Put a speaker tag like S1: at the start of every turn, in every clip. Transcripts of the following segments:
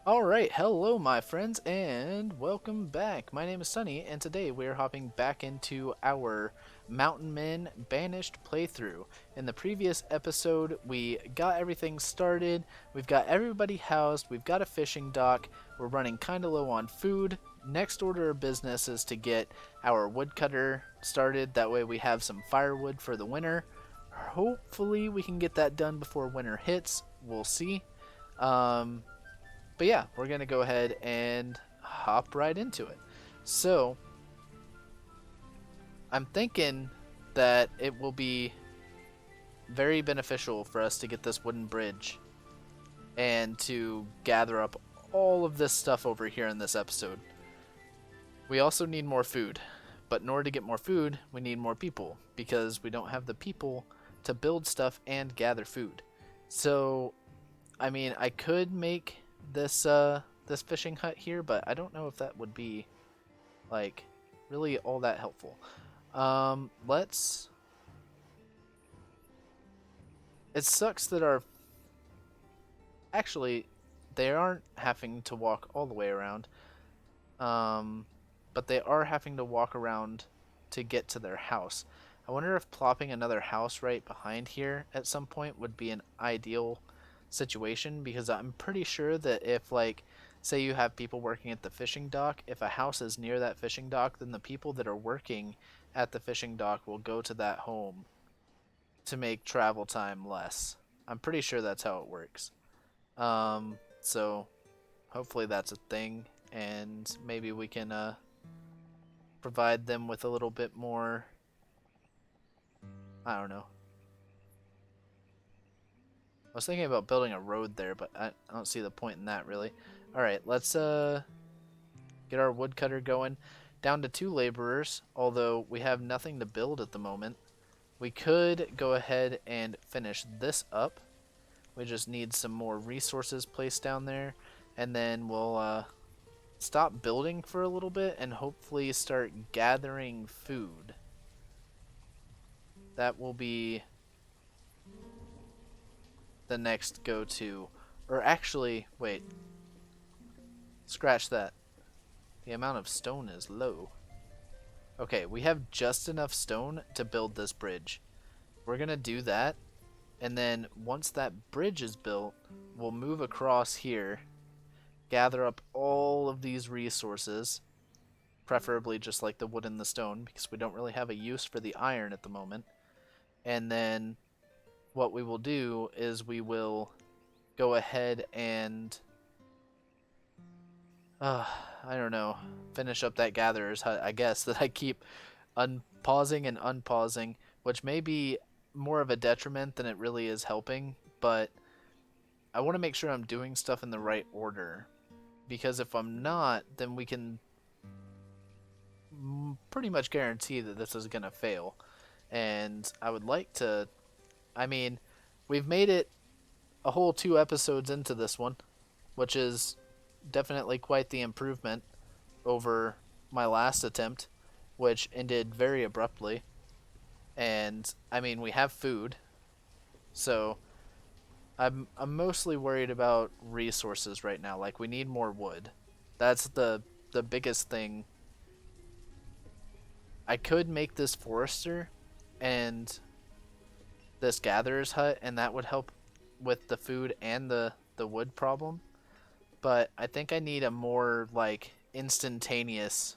S1: Alright, hello my friends, and welcome back. My name is Sunny, and today we are hopping back into our Mountain Men Banished playthrough. In the previous episode, we got everything started, we've got everybody housed, we've got a fishing dock, we're running kinda low on food. Next order of business is to get our woodcutter started, that way we have some firewood for the winter. Hopefully we can get that done before winter hits, we'll see. But yeah, we're going to go ahead and hop right into it. So, I'm thinking that it will be very beneficial for us to get this wooden bridge and to gather up all of this stuff over here in this episode. We also need more food, but in order to get more food, we need more people because we don't have the people to build stuff and gather food. So, I mean, I could make this fishing hut here, but I don't know if that would be like really all that helpful. Let's. It sucks that our actually they aren't having to walk all the way around, um, but they are having to walk around to get to their house. I wonder if plopping another house right behind here at some point would be an ideal situation because I'm pretty sure that if like say you have people working at the fishing dock, if a house is near that fishing dock, then the people that are working at the fishing dock will go to that home to make travel time less. I'm pretty sure that's how it works. So hopefully that's a thing, and maybe we can provide them with a little bit more. I don't know. I was thinking about building a road there, but I don't see the point in that really. All right, let's get our woodcutter going. Down to 2 laborers, although we have nothing to build at the moment. We could go ahead and finish this up. We just need some more resources placed down there, and then we'll stop building for a little bit and hopefully start gathering food. That will be the next go-to. Or actually, wait, scratch that. The amount of stone is low. Okay, we have just enough stone to build this bridge. We're gonna do that, and then once that bridge is built, we'll move across here, gather up all of these resources, preferably just like the wood and the stone, because we don't really have a use for the iron at the moment. And then what we will do is we will go ahead and uh, I don't know, finish up that gatherer's hut, I guess, that I keep unpausing and unpausing, which may be more of a detriment than it really is helping, but I want to make sure I'm doing stuff in the right order, because if I'm not, then we can pretty much guarantee that this is going to fail. And I would like to, I mean, we've made it a whole 2 episodes into this one, which is definitely quite the improvement over my last attempt, which ended very abruptly. And I mean, we have food, so I'm mostly worried about resources right now. Like we need more wood. That's the biggest thing. I could make this forester and this gatherer's hut, and that would help with the food and the wood problem. But I think I need a more like instantaneous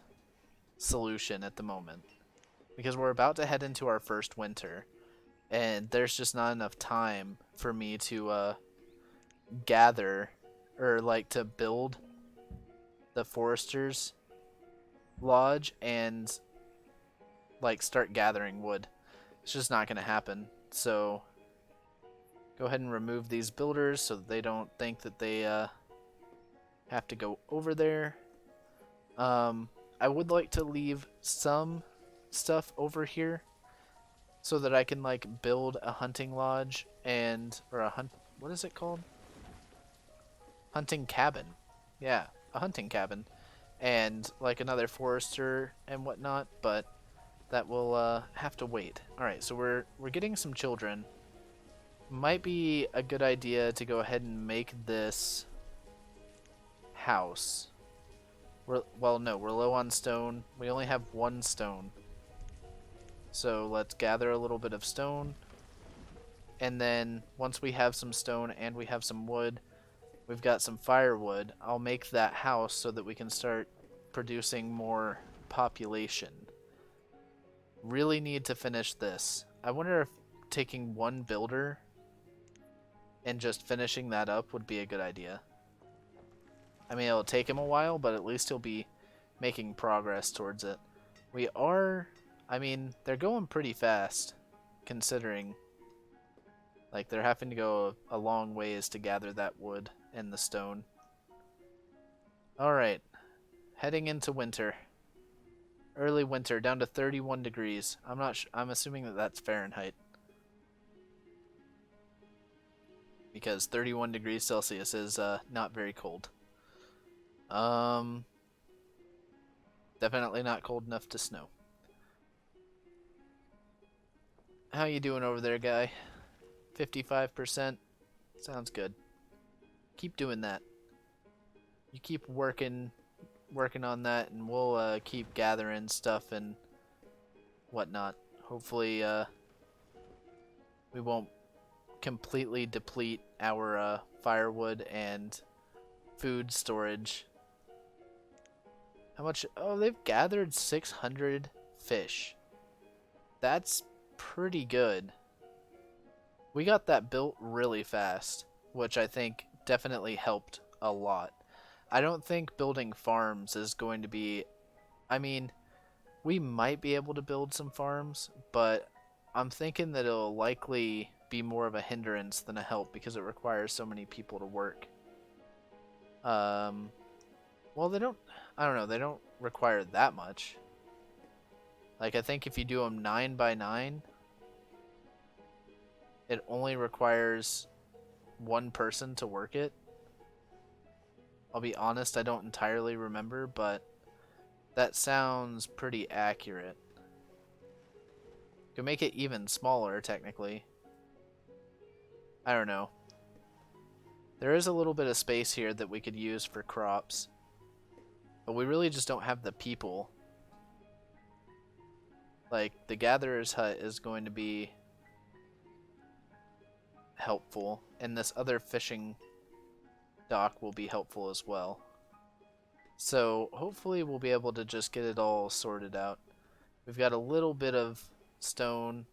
S1: solution at the moment because we're about to head into our first winter, and there's just not enough time for me to gather or like to build the forester's lodge and like start gathering wood. It's just not going to happen. So go ahead and remove these builders so that they don't think that they have to go over there. I would like to leave some stuff over here so that I can like build a hunting lodge and or a hunt. What is it called? Hunting cabin. Yeah, a hunting cabin, and like another forester and whatnot. But that will have to wait. All right, so we're getting some children. Might be a good idea to go ahead and make this house. Well, no, we're low on stone. We only have 1 stone. So let's gather a little bit of stone. And then once we have some stone and we have some wood, we've got some firewood. I'll make that house so that we can start producing more population. Really need to finish this. I wonder if taking 1 builder and just finishing that up would be a good idea. I mean, it'll take him a while, but at least he'll be making progress towards it. We are... I mean, they're going pretty fast, considering... Like, they're having to go a long ways to gather that wood and the stone. Alright. Heading into winter. Early winter, down to 31 degrees. I'm assuming that that's Fahrenheit. Because 31 degrees Celsius is not very cold. Definitely not cold enough to snow. How you doing over there, guy? 55%? Sounds good. Keep doing that. You keep working on that, and we'll keep gathering stuff and whatnot. Hopefully, we won't completely deplete our firewood and food storage. How much? Oh, they've gathered 600 fish. That's pretty good. We got that built really fast, which I think definitely helped a lot. I don't think building farms is going to be... I mean, we might be able to build some farms, but I'm thinking that it'll likely be more of a hindrance than a help because it requires so many people to work. Well, they don't... I don't know, they don't require that much. Like, I think if you do them 9 by 9, it only requires 1 person to work it. I'll be honest, I don't entirely remember, but that sounds pretty accurate. You can make it even smaller, technically. I don't know. There is a little bit of space here that we could use for crops. But we really just don't have the people. Like, the gatherer's hut is going to be helpful, and this other fishing dock will be helpful as well. So, hopefully we'll be able to just get it all sorted out. We've got a little bit of stone,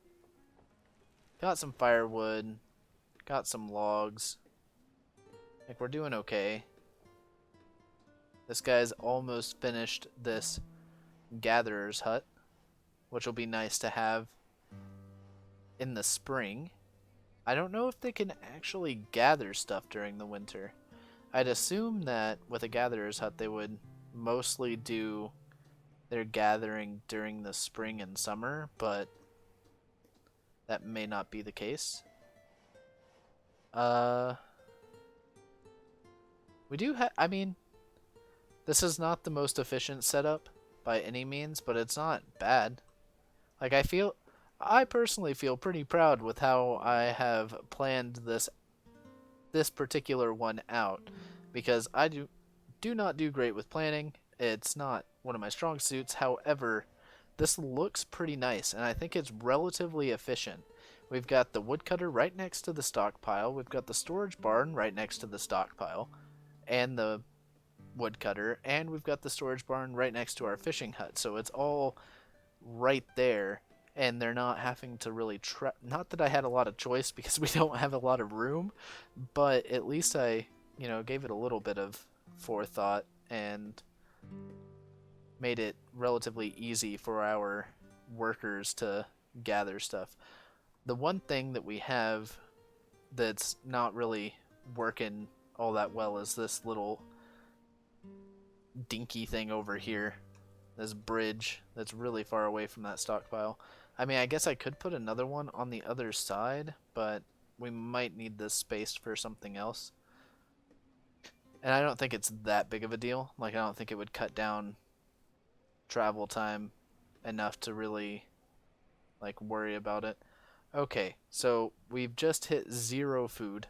S1: got some firewood, got some logs. Like, we're doing okay. This guy's almost finished this gatherer's hut, which will be nice to have in the spring. I don't know if they can actually gather stuff during the winter. I'd assume that with a gatherer's hut they would mostly do their gathering during the spring and summer, but that may not be the case. We do have, I mean, this is not the most efficient setup by any means, but it's not bad. Like, I personally feel pretty proud with how I have planned this particular one out, because I do not do great with planning. It's not one of my strong suits. However, this looks pretty nice, and I think it's relatively efficient. We've got the woodcutter right next to the stockpile. We've got the storage barn right next to the stockpile and the woodcutter, and we've got the storage barn right next to our fishing hut. So it's all right there, and they're not having to really not that I had a lot of choice because we don't have a lot of room, but at least I, gave it a little bit of forethought and made it relatively easy for our workers to gather stuff. The one thing that we have that's not really working all that well is this little dinky thing over here. This bridge that's really far away from that stockpile. I mean, I guess I could put another one on the other side, but we might need this space for something else. And I don't think it's that big of a deal. Like, I don't think it would cut down travel time enough to really, like, worry about it. Okay, so we've just hit 0 food.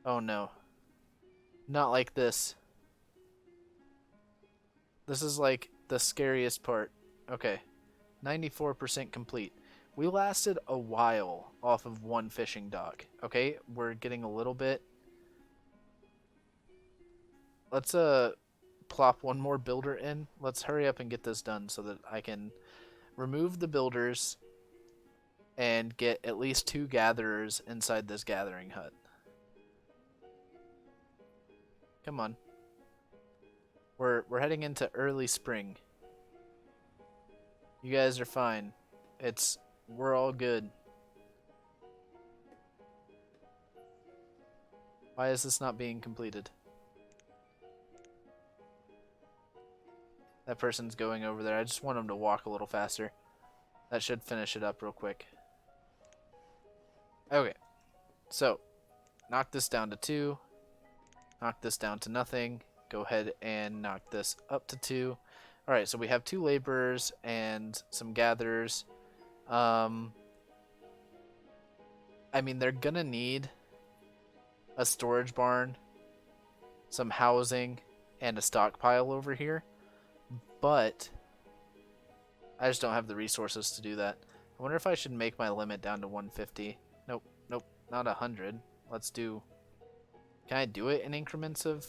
S1: Oh no. Not like this. This is like the scariest part. Okay, 94% complete. We lasted a while off of one fishing dock. Okay, we're getting a little bit. Let's plop one more builder in. Let's hurry up and get this done so that I can remove the builders and get at least 2 gatherers inside this gathering hut. Come on. We're heading into early spring. You guys are fine. We're all good. Why is this not being completed? That person's going over there. I just want them to walk a little faster. That should finish it up real quick. Okay. So, knock this down to 2. Knock this down to nothing. Go ahead and knock this up to 2. Alright, so we have 2 laborers and some gatherers. I mean, they're gonna need a storage barn, some housing, and a stockpile over here. But I just don't have the resources to do that. I wonder if I should make my limit down to 150. Nope, nope, not 100. Let's do... Can I do it in increments of...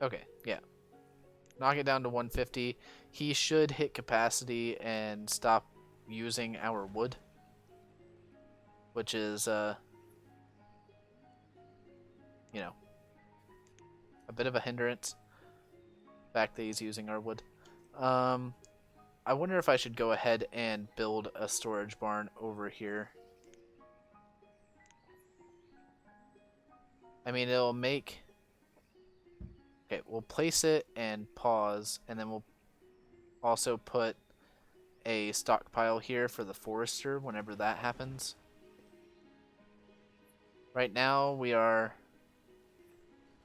S1: Okay, yeah. Knock it down to 150. He should hit capacity and stop using our wood. Which is, you know, a bit of a hindrance. The fact that he's using our wood. I wonder if I should go ahead and build a storage barn over here. I mean, it'll make... Okay, we'll place it and pause, and then we'll also put a stockpile here for the forester whenever that happens. Right now, we are...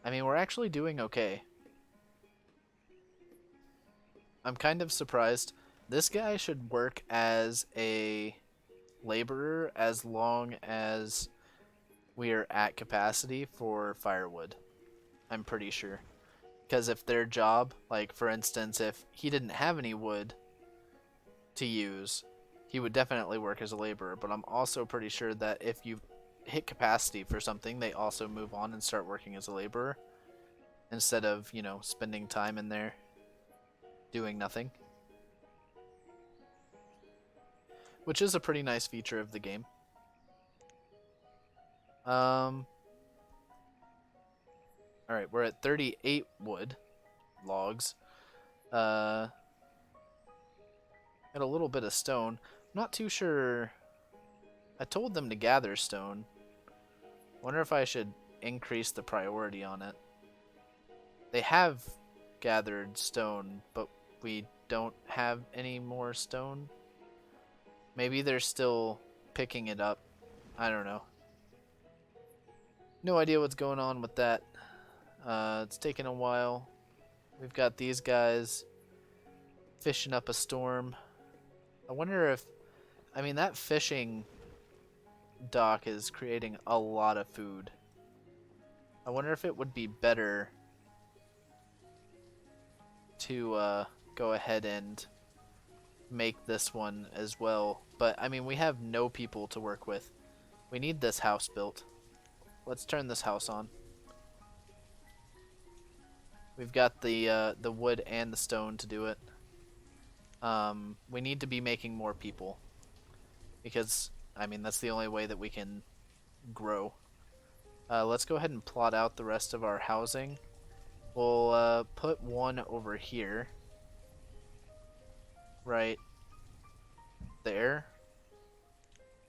S1: I mean, we're actually doing okay. I'm kind of surprised. This guy should work as a laborer as long as we are at capacity for firewood. I'm pretty sure. Because if their job, like for instance, if he didn't have any wood to use, he would definitely work as a laborer. But I'm also pretty sure that if you hit capacity for something, they also move on and start working as a laborer. Instead of, you know, spending time in there doing nothing. Which is a pretty nice feature of the game. Alright, we're at 38 wood logs. Got a little bit of stone. I'm not too sure. I told them to gather stone. Wonder if I should increase the priority on it. They have gathered stone, but we don't have any more stone. Maybe they're still picking it up. I don't know. No idea what's going on with that. It's taking a while. We've got these guys fishing up a storm. I wonder if... I mean, that fishing dock is creating a lot of food. I wonder if it would be better to go ahead and make this one as well. But, I mean, we have no people to work with. We need this house built. Let's turn this house on. We've got the wood and the stone to do it. We need to be making more people. Because, I mean, that's the only way that we can grow. Let's go ahead and plot out the rest of our housing. We'll put one over here. Right there.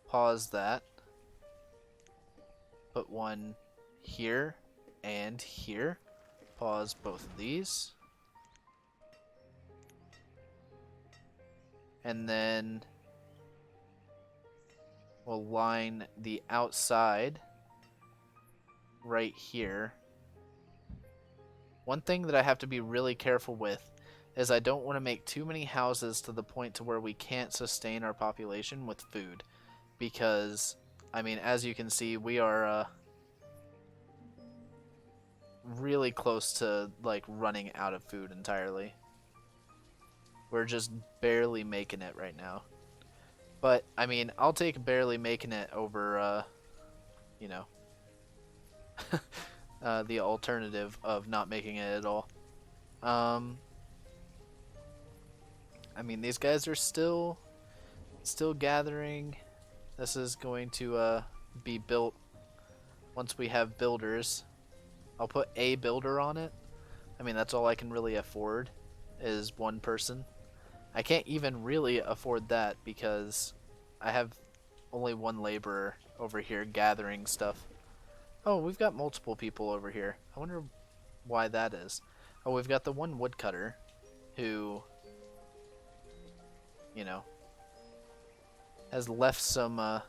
S1: Pause that. Put one here and here. Pause both of these. And then we'll line the outside right here. One thing that I have to be really careful with is I don't want to make too many houses to the point to where we can't sustain our population with food. Because, I mean, as you can see, we are really close to like running out of food entirely. We're just barely making it right now. But I mean, I'll take barely making it over you know, the alternative of not making it at all. Um I mean, these guys are still gathering. This is going to be built once we have builders. I'll put a builder on it. I mean, that's all I can really afford is one person. I can't even really afford that because I have only one laborer over here gathering stuff. Oh, we've got multiple people over here. I wonder why that is. Oh, we've got the one woodcutter who, you know, has left some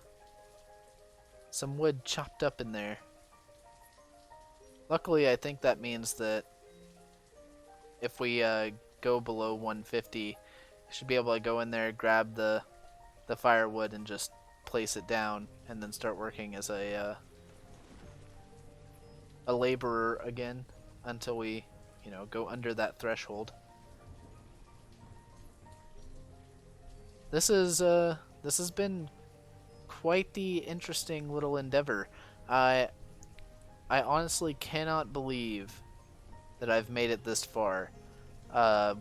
S1: wood chopped up in there. Luckily, I think that means that if we go below 150, should be able to go in there, grab the firewood, and just place it down, and then start working as a laborer again until we, go under that threshold. This has been quite the interesting little endeavor. I I honestly cannot believe that I've made it this far. I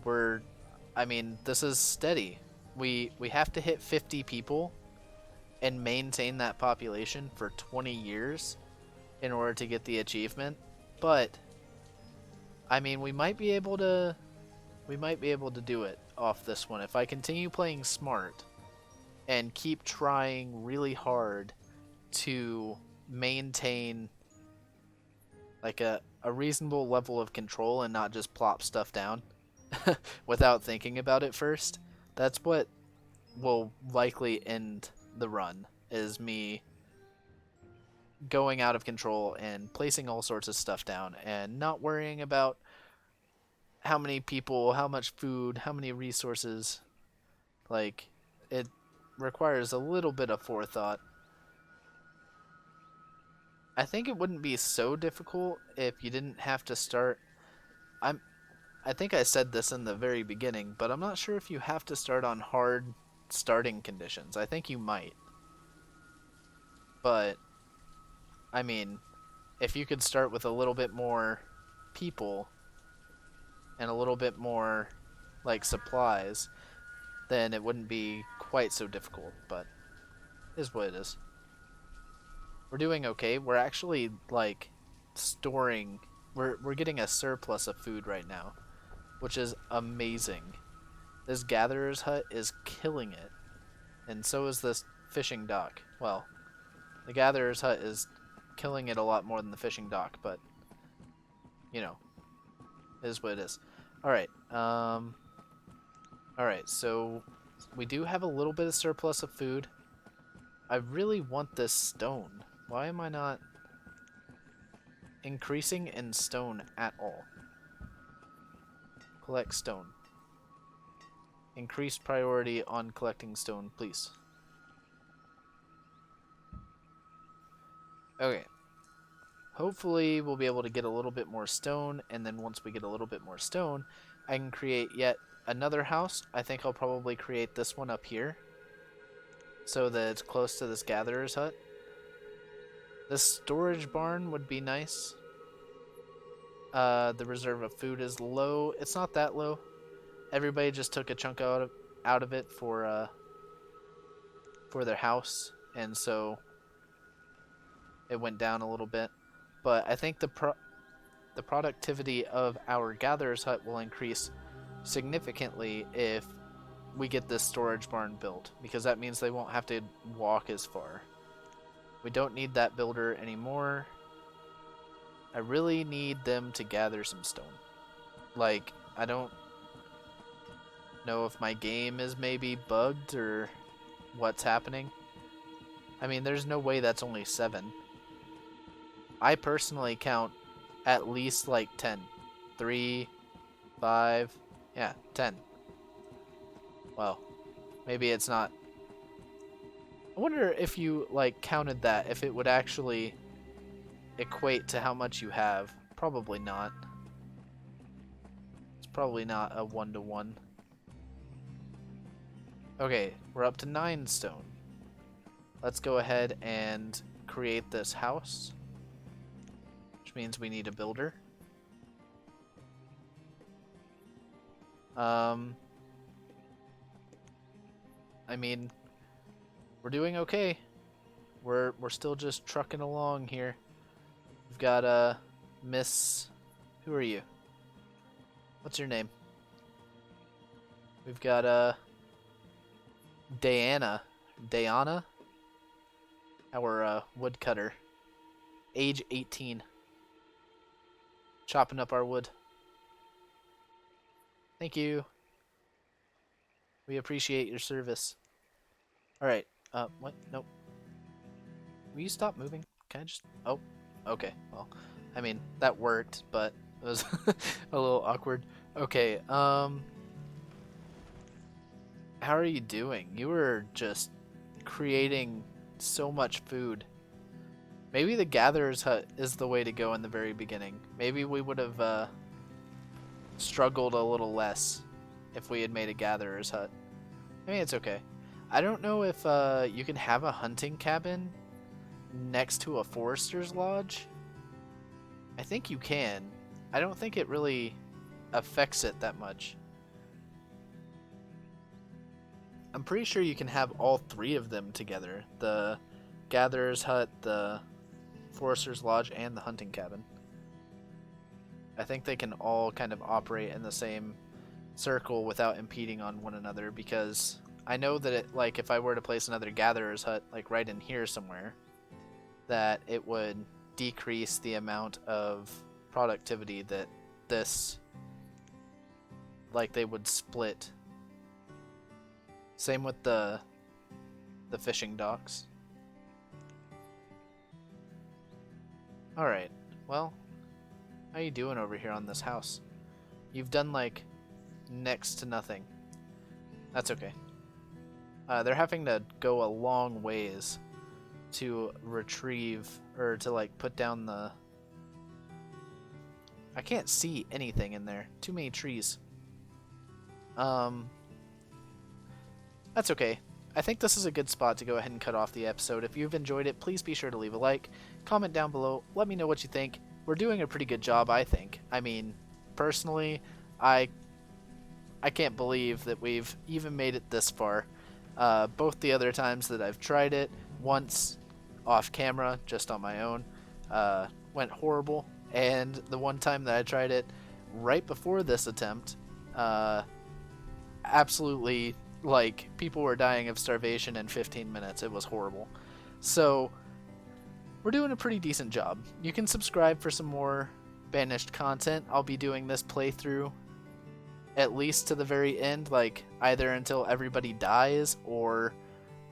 S1: mean, this is steady. We have to hit 50 people and maintain that population for 20 years in order to get the achievement. But I mean, we might be able to do it off this one if I continue playing smart and keep trying really hard to maintain like a reasonable level of control and not just plop stuff down without thinking about it first. That's what will likely end the run, is me going out of control and placing all sorts of stuff down and not worrying about how many people, how much food, how many resources. Like, it requires a little bit of forethought. I think it wouldn't be so difficult if you didn't have to start. I'm I think I said this in the very beginning, but I'm not sure if you have to start on hard starting conditions. I think you might. But I mean, if you could start with a little bit more people and a little bit more like supplies, then it wouldn't be quite so difficult, but it is what it is. We're doing okay. We're actually like storing we're getting a surplus of food right now, which is amazing. This gatherer's hut is killing it. And so is this fishing dock. Well, the gatherer's hut is killing it a lot more than the fishing dock, but you know, it is what it is. Alright, alright, so we do have a little bit of surplus of food. I really want this stone. Why am I not increasing in stone at all? Collect stone. Increased priority on collecting stone, please. Okay. Hopefully we'll be able to get a little bit more stone, and then once we get a little bit more stone, I can create yet another house. I think I'll probably create this one up here so that it's close to this gatherer's hut. This storage barn would be nice. The reserve of food is low. It's not that low. Everybody just took a chunk out of it for their house, and so it went down a little bit. But I think the productivity of our gatherer's hut will increase significantly if we get this storage barn built, because that means they won't have to walk as far. We don't need that builder anymore. I really need them to gather some stone. Like, I don't know if my game is maybe bugged or what's happening. I mean, there's no way that's only 7. I personally count at least like 10. 3, 5, yeah, 10. Well, maybe it's not. I wonder if you like counted that, if it would actually equate to how much you have. Probably not. Probably not a 1-to-1. Okay, we're up to 9 stone. Let's go ahead and create this house, which means we need a builder. I mean, we're doing okay. We're still just trucking along here. We've got Miss. Who are you? What's your name? We've got Diana, our woodcutter, age 18, chopping up our wood. Thank you. We appreciate your service. All right. What? Nope. Will you stop moving? Can I just? Oh, okay. Well, I mean that worked, but it was a little awkward. Okay. How are you doing? You were just creating so much food. Maybe the gatherer's hut is the way to go in the very beginning. Maybe we would have struggled a little less if we had made a gatherer's hut. I mean, it's okay. I don't know if you can have a hunting cabin next to a forester's lodge. I think you can. I don't think it really affects it that much. I'm pretty sure you can have all 3 of them together. The gatherer's hut, the forester's lodge, and the hunting cabin. I think they can all kind of operate in the same circle without impeding on one another, because I know that it, like, if I were to place another gatherer's hut like right in here somewhere, that it would decrease the amount of productivity that this, like, they would split. Same with the fishing docks. Alright, well, how you doing over here on this house? You've done, like, next to nothing. That's okay. They're having to go a long ways to retrieve, or to, like, put down the... I can't see anything in there. Too many trees. That's okay. I think this is a good spot to go ahead and cut off the episode. If you've enjoyed it, please be sure to leave a like, comment down below, let me know what you think. We're doing a pretty good job, I think. I mean, personally, I can't believe that we've even made it this far. Both the other times that I've tried it, once off camera, just on my own, went horrible. And the one time that I tried it right before this attempt, absolutely, like, people were dying of starvation in 15 minutes. It was horrible. So, we're doing a pretty decent job. You can subscribe for some more Banished content. I'll be doing this playthrough at least to the very end, like, either until everybody dies or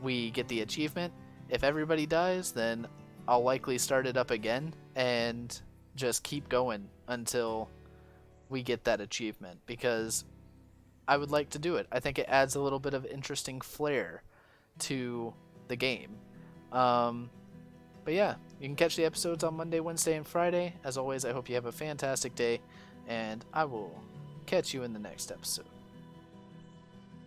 S1: we get the achievement. If everybody dies, then I'll likely start it up again and just keep going until we get that achievement, because I would like to do it. I think it adds a little bit of interesting flair to the game. But yeah, you can catch the episodes on Monday, Wednesday, and Friday. As always, I hope you have a fantastic day, and I will catch you in the next episode.